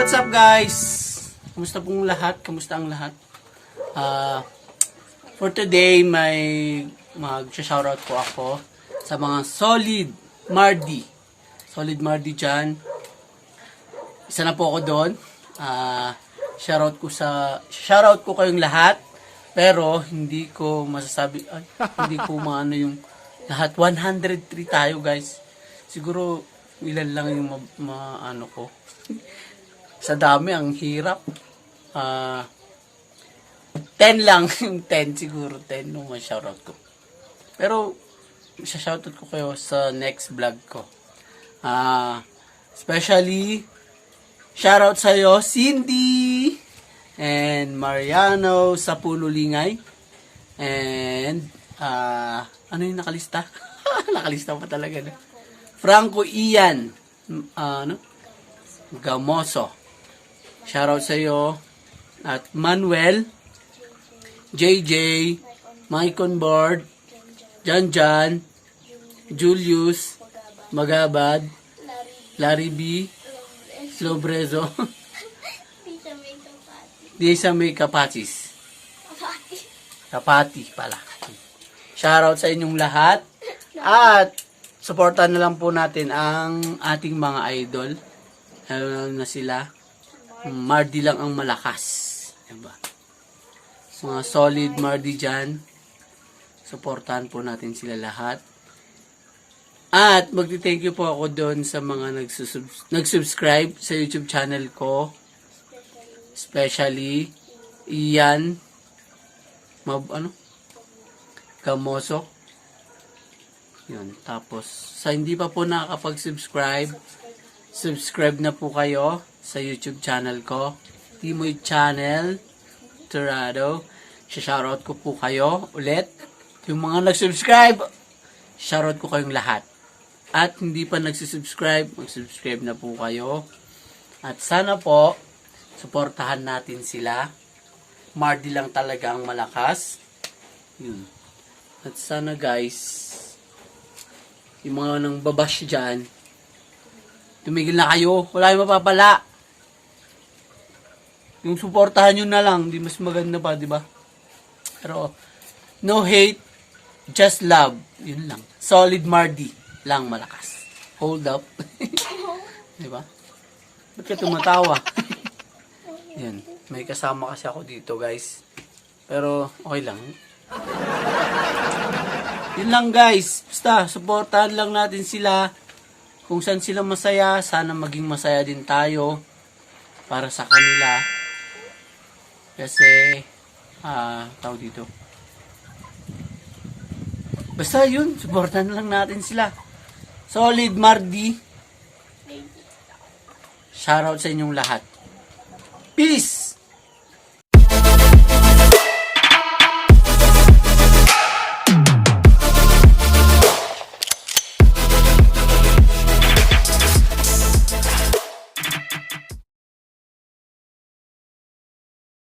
what's up guys? Kumusta pong lahat? Kumusta ang lahat? For today, mag-shoutout po ako sa mga solid Mardi. Solid Mardi dyan. Isa na po ako doon. Shoutout ko kayong lahat. Pero, hindi ko masasabi, hindi ko maano yung lahat. 103 tayo guys. Siguro, ilan lang yung maano ko. Sa dami, ang hirap. 10 lang. Yung 10 siguro. 10 nung ma-shoutout ko. Pero, shoutout ko kayo sa next vlog ko. Especially, shoutout sa'yo, Cindy! And Mariano sa Pululingay. And, ano yung nakalista? Nakalista pa talaga na. Franco Ian. Gamoso. Shoutout sa iyo. At Manuel, JJ, Mike on board, Janjan, Julius, Magabad, Larry B, Slobrezo, di sa may Kapatis. Kapati pala. Shoutout sa inyong lahat. At supportan na lang po natin ang ating mga idol. Lalo na sila. Mardi lang ang malakas. Diba? Mga solid Mardi dyan. Supportahan po natin sila lahat. At magti-thank you po ako doon sa mga nag-subscribe sa YouTube channel ko. Especially Ian Gamoso. Yun. Tapos sa hindi pa po nakakapag-subscribe, subscribe na po kayo sa YouTube channel ko, Timoy Channel Torado. Shoutout ko po kayo ulit. Yung mga nag-subscribe, shoutout ko kayong lahat. At hindi pa nag-subscribe, mag-subscribe na po kayo. At sana po, suportahan natin sila. Mardi lang talagang malakas. Yun. At sana guys, yung mga nang babash dyan, tumigil na kayo. Wala yung mapapala. Yung suportahan nyo na lang, di mas maganda pa, di ba? Pero, no hate, just love. Yun lang. Solid Mardi lang malakas. Hold up. Di ba? Ba't ka tumatawa? Yan. May kasama kasi ako dito, guys. Pero, okay lang. Yun lang, guys. Basta, suportahan lang natin sila. Kung saan sila masaya, sana maging masaya din tayo para sa kanila. Kasi, tawag dito. Basta yun, suportahan lang natin sila. Solid Mardi. Shoutout sa inyong lahat. Peace!